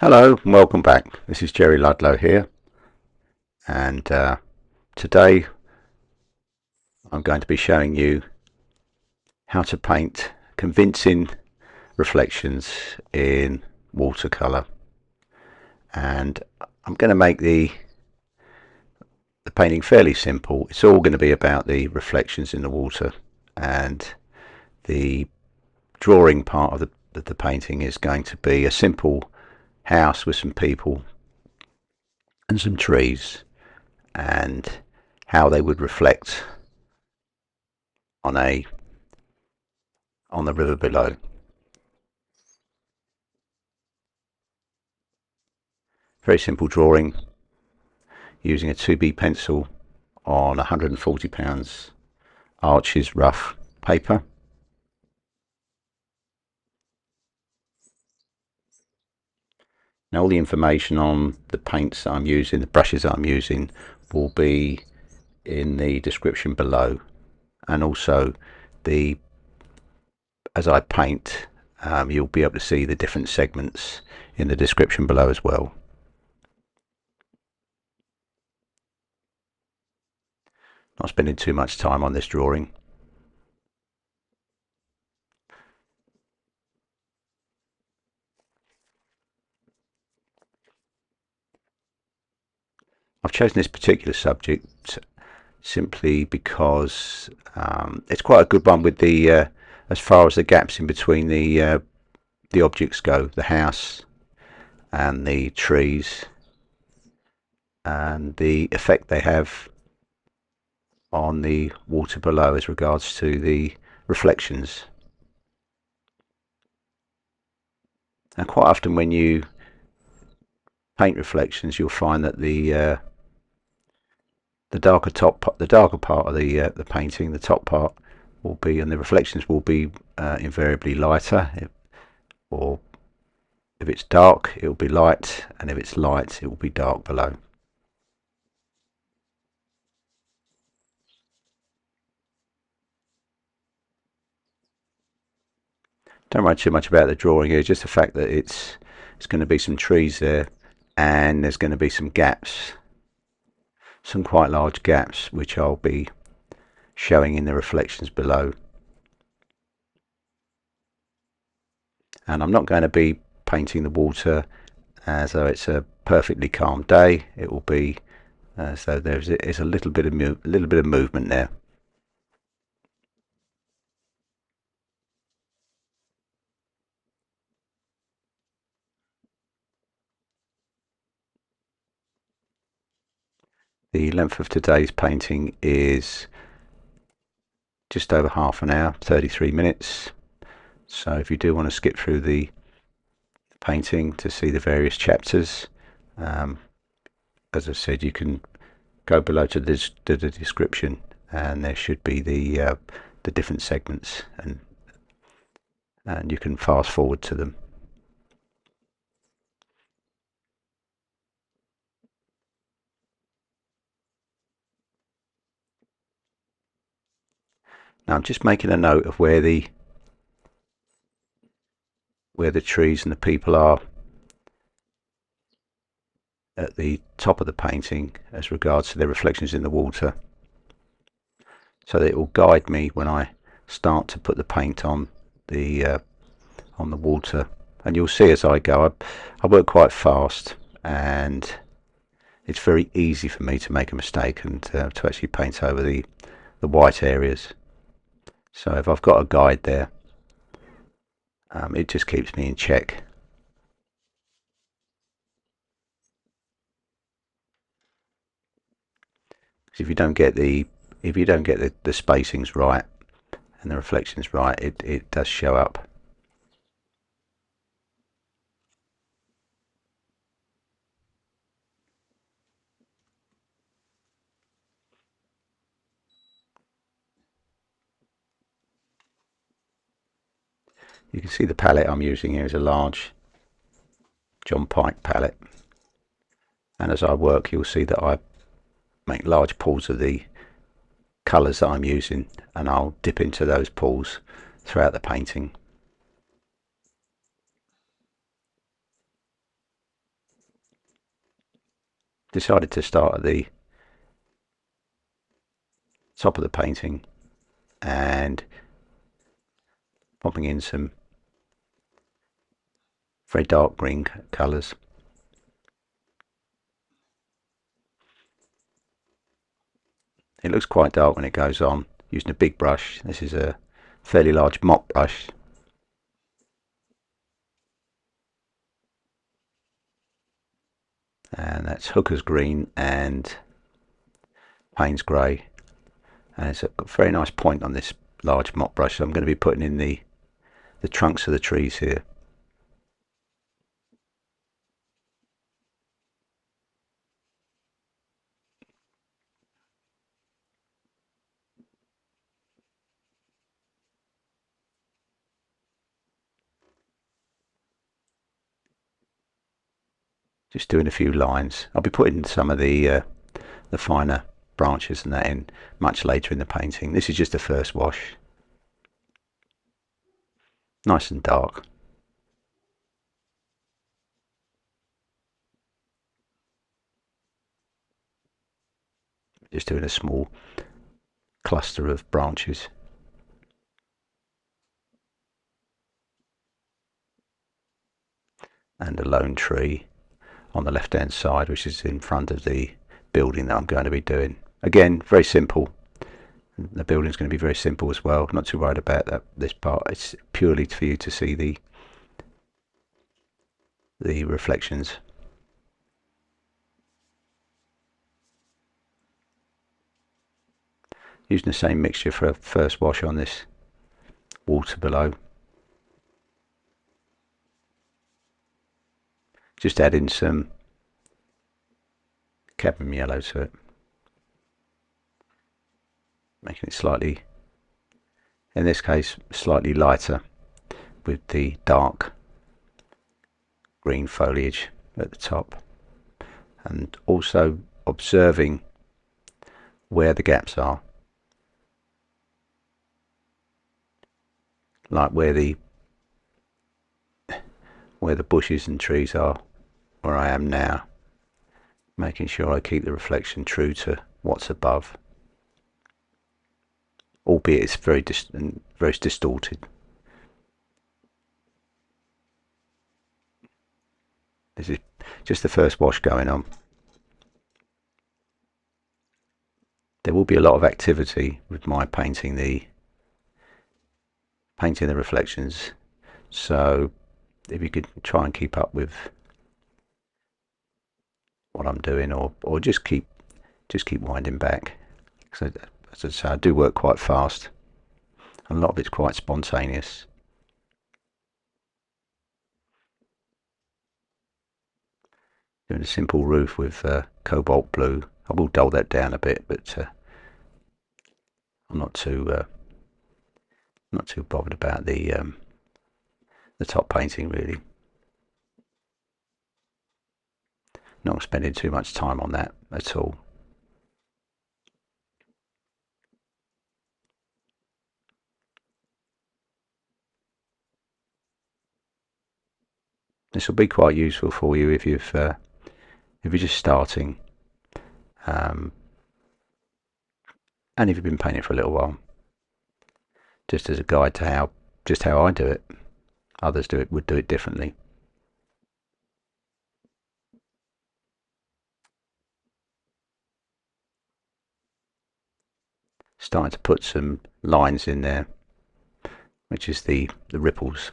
Hello and welcome back. This is Jerry Ludlow here, and today I'm going to be showing you how to paint convincing reflections in watercolour. And I'm going to make the painting fairly simple. It's all going to be about the reflections in the water, and the drawing part of the painting is going to be a simple house with some people and some trees, and how they would reflect on the river below. Very simple drawing using a 2B pencil on 140 Arches rough paper. Now all the information on the paints that I'm using, the brushes that I'm using, will be in the description below, and also as I paint, you'll be able to see the different segments in the description below as well. Not spending too much time on this drawing. I've chosen this particular subject simply because it's quite a good one with the as far as the gaps in between the objects go, the house and the trees, and the effect they have on the water below as regards to the reflections. And quite often when you paint reflections, you'll find that the darker part of the painting, the top part, will be, and the reflections will be invariably lighter, or if it's dark it will be light, and if it's light it will be dark below. Don't worry too much about the drawing here, just the fact that it's going to be some trees there, and there's going to be some gaps, some quite large gaps, which I'll be showing in the reflections below. And I'm not going to be painting the water as though it's a perfectly calm day. It will be as though there's a little bit of movement there. The length of today's painting is just over half an hour, 33 minutes. So if you do want to skip through the painting to see the various chapters, as I said, you can go below to the description, and there should be the different segments, and you can fast forward to them. Now I'm just making a note of where the trees and the people are at the top of the painting as regards to their reflections in the water, so that it will guide me when I start to put the paint on the water. And you'll see as I go, I work quite fast, and it's very easy for me to make a mistake and to actually paint over the white areas. So if I've got a guide there, it just keeps me in check. If you don't get the spacings right and the reflections right, it does show up. You can see the palette I'm using here is a large John Pike palette, and as I work you'll see that I make large pools of the colours that I'm using, and I'll dip into those pools throughout the painting. decided to start at the top of the painting and popping in some very dark green colours. It looks quite dark when it goes on. Using a big brush. This is a fairly large mop brush. And that's Hooker's Green and Payne's Grey. And it's a very nice point on this large mop brush. So I'm going to be putting in the trunks of the trees here. Just doing a few lines. I'll be putting some of the finer branches and that in much later in the painting. This is just the first wash. Nice and dark. Just doing a small cluster of branches. And a lone tree on the left hand side, which is in front of the building that I'm going to be doing. Again, very simple. The building's going to be very simple as well. Not too worried about this part. It's purely for you to see the reflections. Using the same mixture for a first wash on this water below. Just add in some cadmium yellow to it, making it slightly, in this case, slightly lighter with the dark green foliage at the top, and also observing where the gaps are, like where the bushes and trees are where I am now, making sure I keep the reflection true to what's above, albeit it's very distorted. This is just the first wash going on. There will be a lot of activity with my painting the reflections, so if you could try and keep up with what I'm doing, or just keep winding back. So as I say, I do work quite fast. A lot of it's quite spontaneous. Doing a simple roof with cobalt blue. I will dull that down a bit, but I'm not too bothered about the top painting really. Not spending too much time on that at all. This will be quite useful for you if you're just starting, and if you've been painting for a little while. Just as a guide to how I do it. Others would do it differently. Starting to put some lines in there, which is the ripples,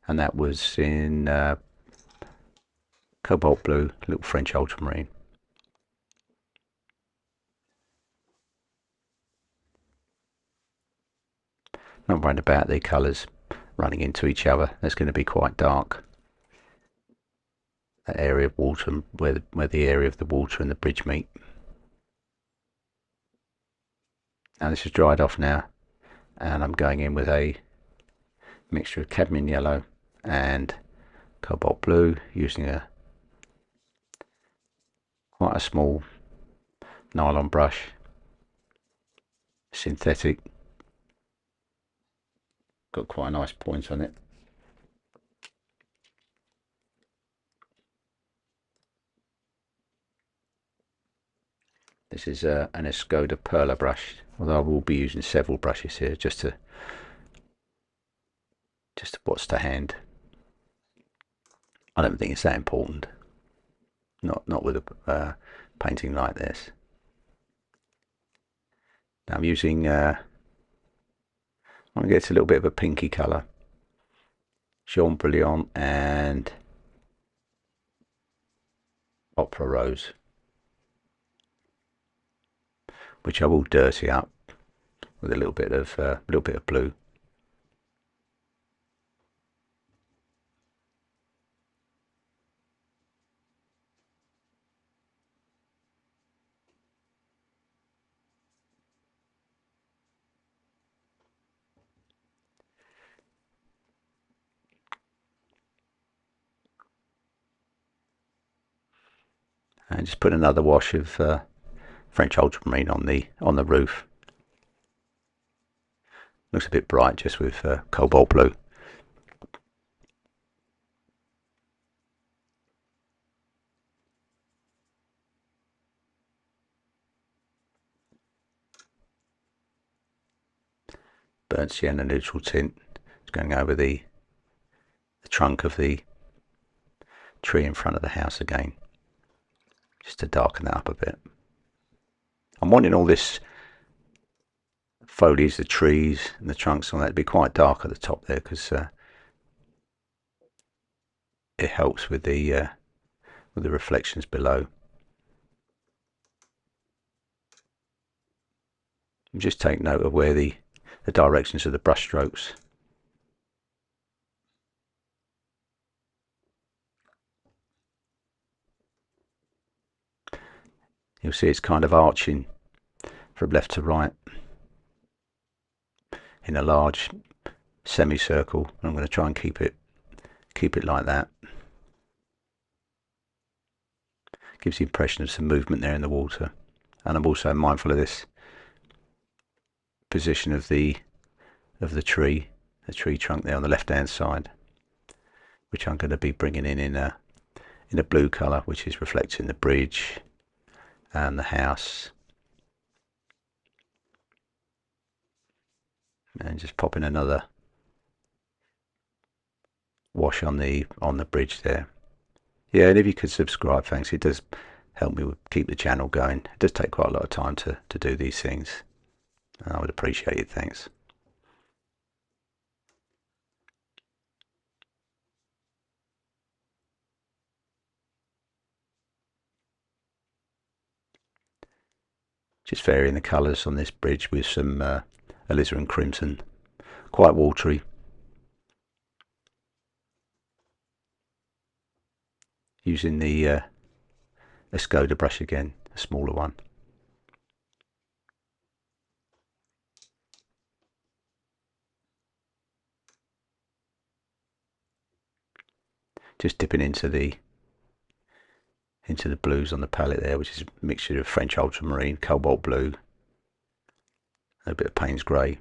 and that was in cobalt blue, little French ultramarine. Not worried about the colours running into each other. That's going to be quite dark. That area of water, where the area of the water and the bridge meet. Now this is dried off now, and I'm going in with a mixture of cadmium yellow and cobalt blue, using quite a small nylon brush, synthetic. Got quite a nice point on it. This is an Escoda Perla brush, although I will be using several brushes here just to what's to hand. I don't think it's that important. Not with a painting like this. Now I'm using I'm going to get a little bit of a pinky colour, Jaune Brilliant and Opera Rose, which I will dirty up with a little bit of blue. And just put another wash of French ultramarine on the roof. Looks a bit bright just with cobalt blue. Burnt sienna neutral tint. It's going over the trunk of the tree in front of the house again, just to darken that up a bit. I'm wanting all this foliage, the trees and the trunks and all that to be quite dark at the top there, because it helps with the reflections below. And just take note of where the directions of the brush strokes. You'll see it's kind of arching from left to right in a large semicircle. I'm going to try and keep it like that. Gives the impression of some movement there in the water. And I'm also mindful of this position of the tree trunk there on the left hand side, which I'm going to be bringing in a blue colour, which is reflecting the bridge and the house. And just popping another wash on the bridge there. Yeah, and if you could subscribe, thanks. It does help me keep the channel going. It does take quite a lot of time to do these things. I would appreciate it, thanks. Just varying the colours on this bridge with some alizarin crimson, quite watery. Using the Escoda brush again, a smaller one. Just dipping into the blues on the palette there, which is a mixture of French ultramarine, cobalt blue, and a bit of Payne's grey.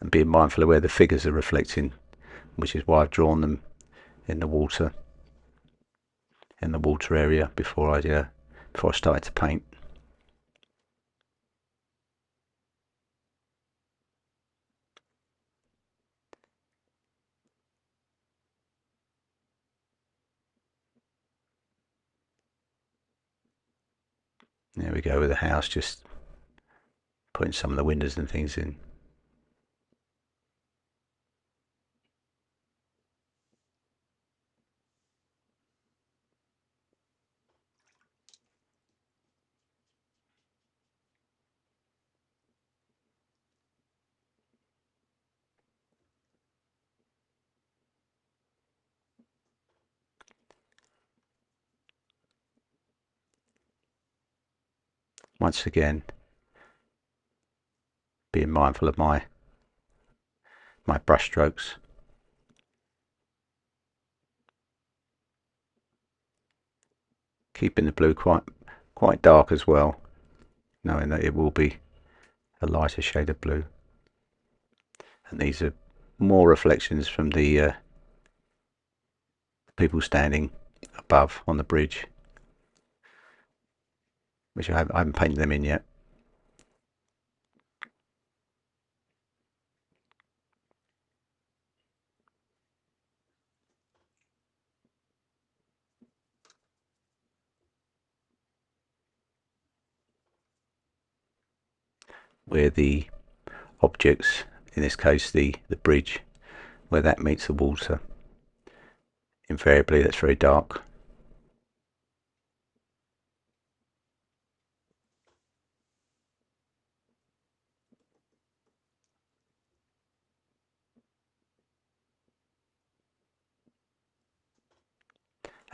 And being mindful of where the figures are reflecting, which is why I've drawn them in the water area before I started to paint. There we go with the house, just putting some of the windows and things in. Once again, being mindful of my brush strokes. Keeping the blue quite dark as well, knowing that it will be a lighter shade of blue. And these are more reflections from the people standing above on the bridge, which I haven't painted them in yet. Where the objects, in this case the bridge, where that meets the water, invariably that's very dark.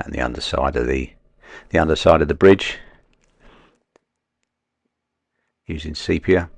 And the underside of the bridge, using sepia.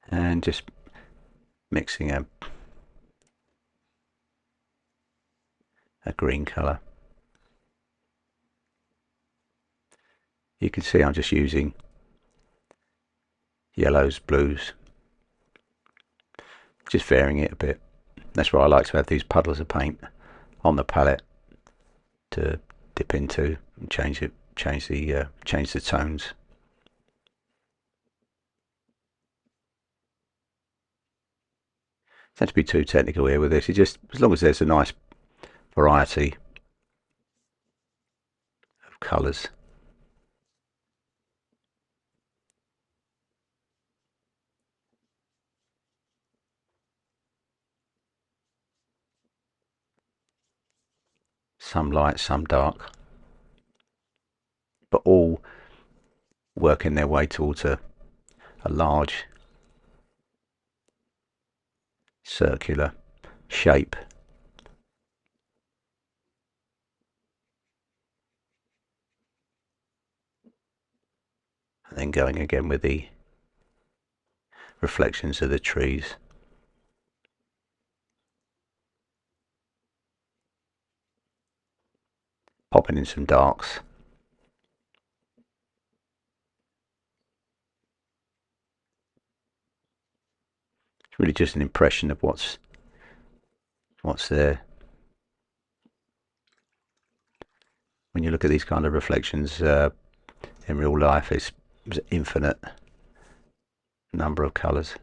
And just mixing a green colour. You can see I'm just using yellows, blues, just varying it a bit. That's why I like to have these puddles of paint on the palette to dip into and change the tones. Don't have to be too technical here with this. You just, as long as there's a nice variety of colours. Some light, some dark, but all working their way towards a large circular shape. And then going again with the reflections of the trees. Popping in some darks. It's really just an impression of what's there. When you look at these kind of reflections in real life, it's an infinite number of colours.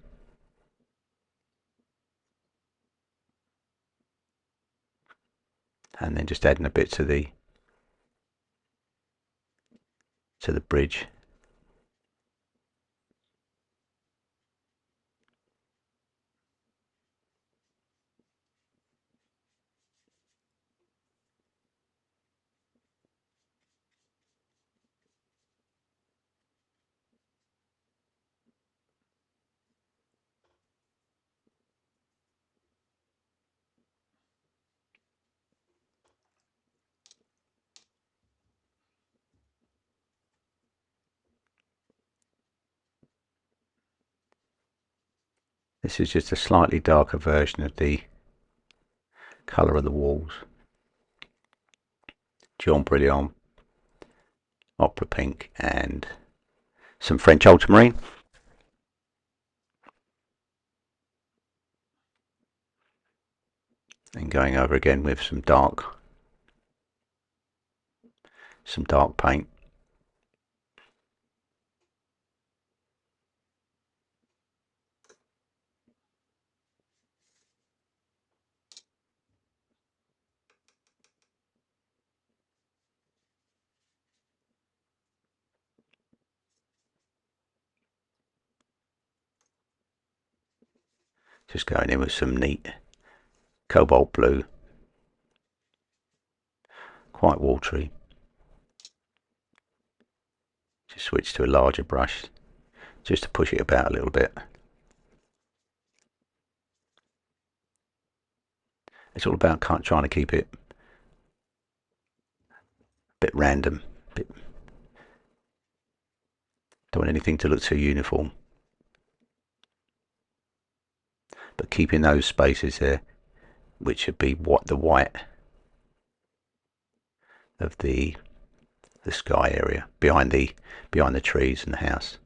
And then just adding a bit to the bridge. This is just a slightly darker version of the colour of the walls. Jaune Brilliant, Opera Pink, and some French Ultramarine. And going over again with some dark paint. Just going in with some neat cobalt blue, quite watery. Just switch to a larger brush just to push it about a little bit. It's all about trying to keep it a bit random. Don't want anything to look too uniform. But keeping those spaces there, which should be the white of the sky area behind the trees and the house.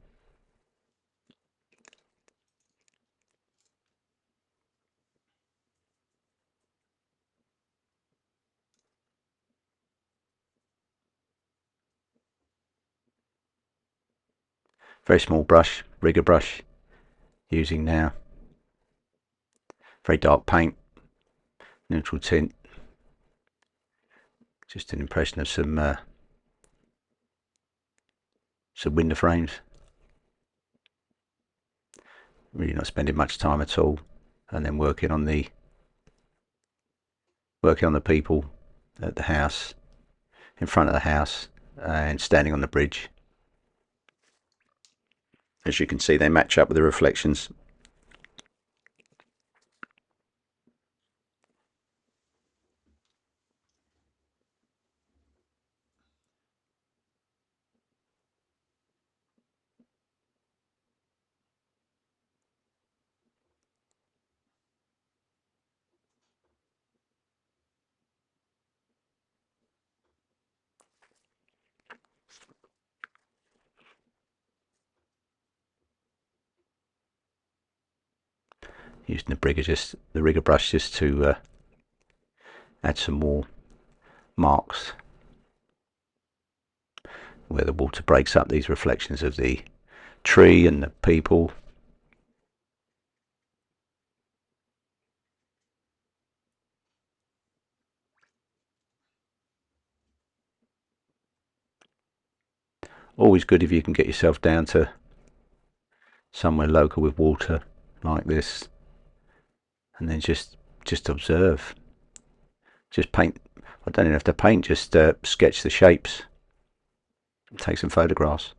Very small brush, rigger brush, using now. Very dark paint, neutral tint. Just an impression of some window frames. Really not spending much time at all, and then working on the people at the house, in front of the house, and standing on the bridge. As you can see, they match up with the reflections. Using the rigger brush just to add some more marks where the water breaks up these reflections of the tree and the people. Always good if you can get yourself down to somewhere local with water like this, and then just observe. Just paint. I don't even have to paint, just sketch the shapes and take some photographs.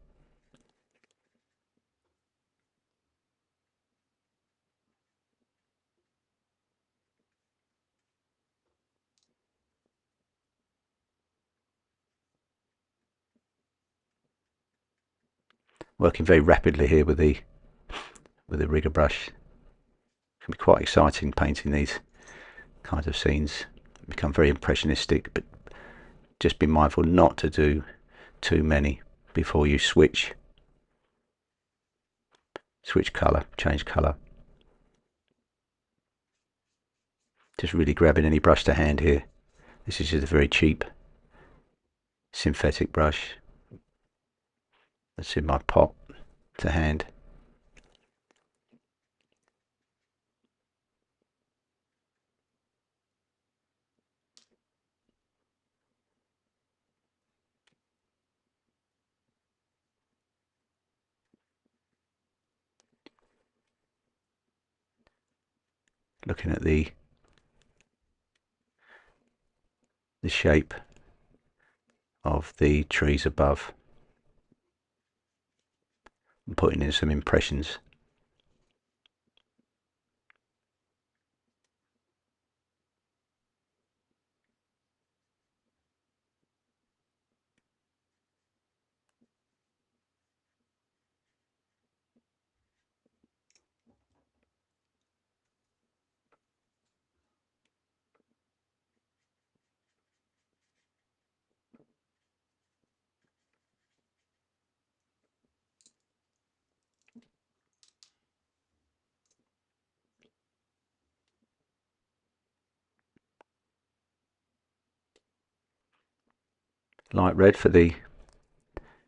Working very rapidly here with the rigger brush. It can be quite exciting painting these kinds of scenes. Become very impressionistic, but just be mindful not to do too many before you switch colour, change colour. Just really grabbing any brush to hand here. This is just a very cheap synthetic brush that's in my pot to hand. Looking at the shape of the trees above and putting in some impressions. Light red for the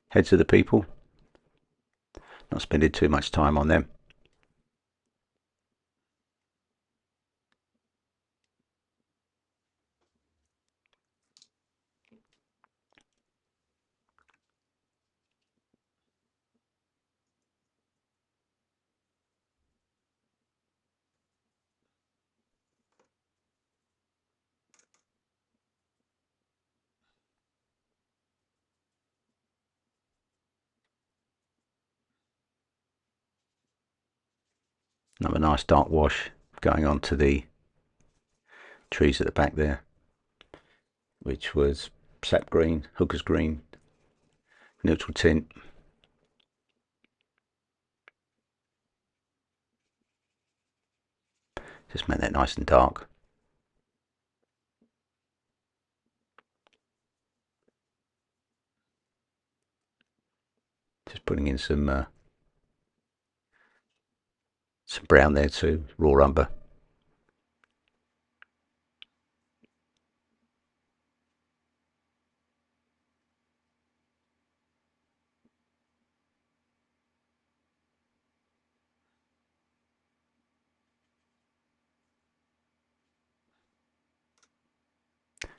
heads of the people. Not spending too much time on them. Another nice dark wash going on to the trees at the back there, which was sap green, hooker's green, neutral tint. Just make that nice and dark. Just putting in some brown there too, raw umber.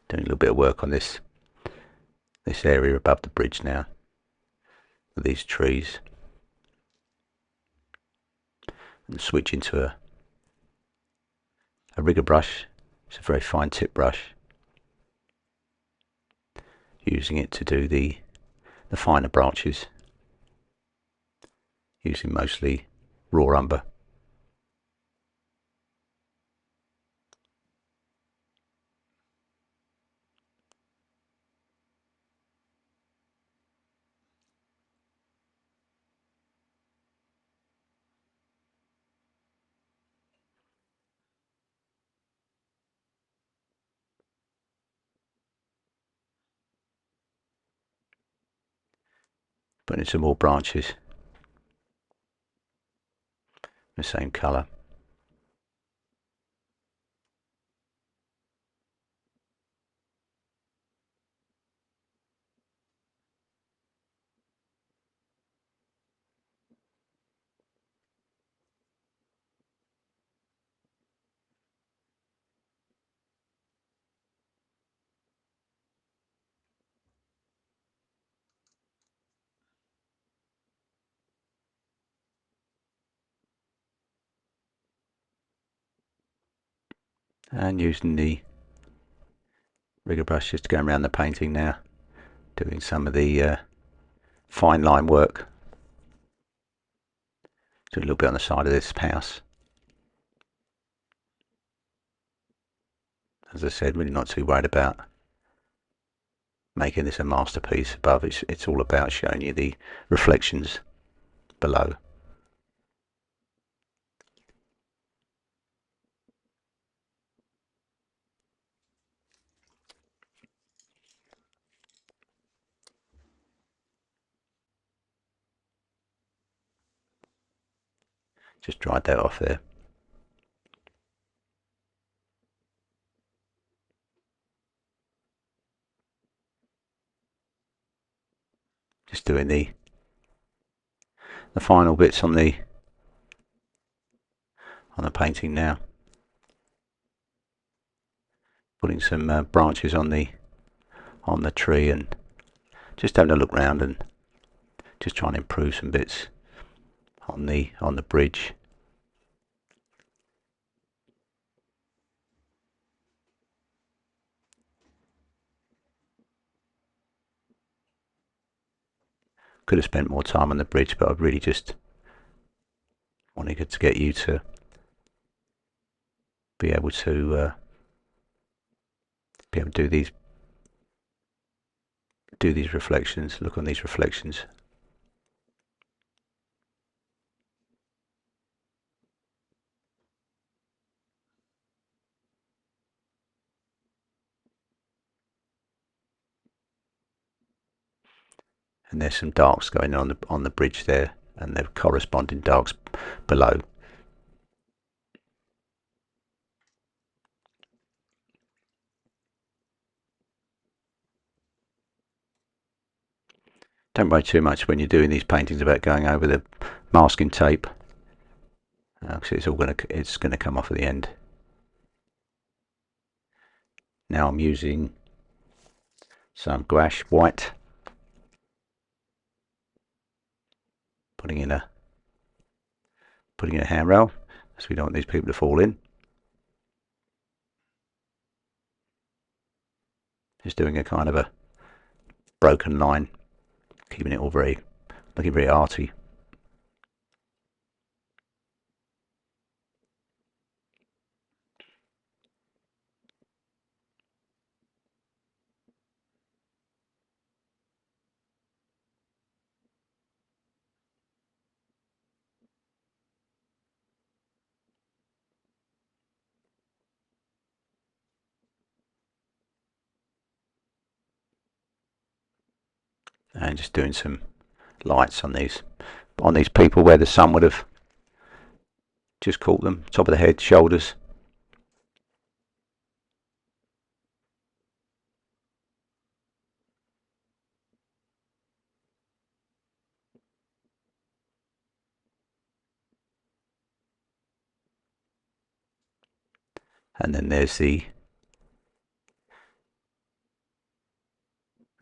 Doing a little bit of work on this area above the bridge now with these trees, and switch into a rigger brush. It's a very fine tip brush, using it to do the finer branches, using mostly raw umber. Putting in some more branches, the same colour. And using the rigger brush just going around the painting now, doing some of the fine line work. Do a little bit on the side of this house. As I said, really not too worried about making this a masterpiece above. It's all about showing you the reflections below. Just dried that off there. Just doing the final bits on the painting now. Putting some branches on the tree, and just having a look round and just trying to improve some bits on the bridge. Could have spent more time on the bridge, but I really just wanted to get you to be able to do these reflections, look on these reflections. And there's some darks going on the bridge there, and the corresponding darks below. Don't worry too much when you're doing these paintings about going over the masking tape, because it's gonna come off at the end. Now I'm using some gouache white, putting in a handrail, as we don't want these people to fall in. Just doing a kind of a broken line, keeping it all looking very arty. and just doing some lights on these people where the sun would have just caught them, top of the head, shoulders. And then there's the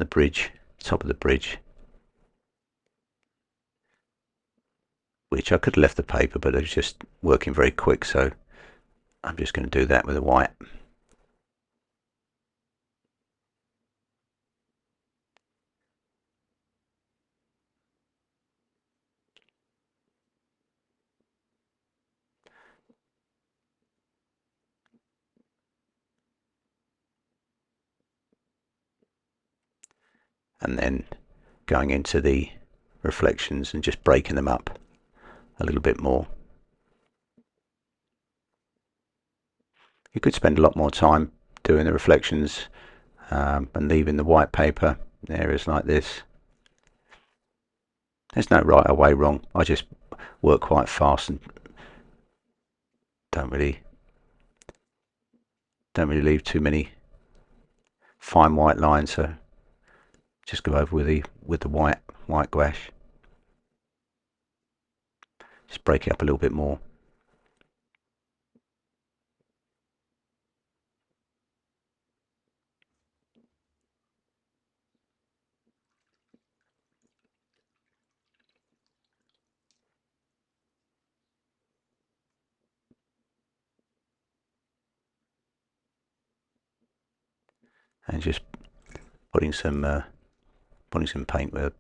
bridge, top of the bridge, which I could have left the paper, but it was just working very quick, so I'm just going to do that with a white. And then going into the reflections and just breaking them up a little bit more. You could spend a lot more time doing the reflections and leaving the white paper in areas like this. There's no right or way wrong. I just work quite fast and don't really leave too many fine white lines, so just go over with the white gouache. Just break it up a little bit more. And just putting some paint where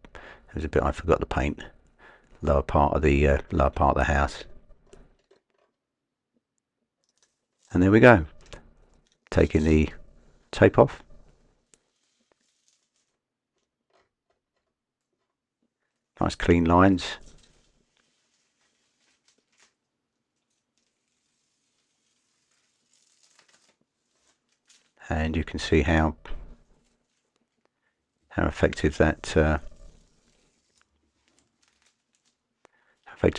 there's a bit I forgot to paint. Lower part of the house. And there we go. Taking the tape off. Nice clean lines. And you can see how effective that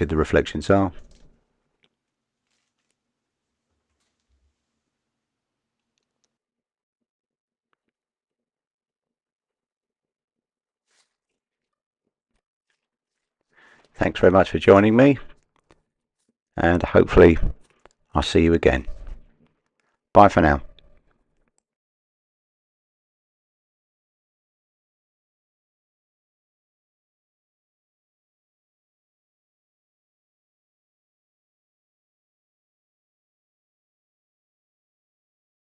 the reflections are. Thanks very much for joining me, and hopefully I'll see you again. Bye for now.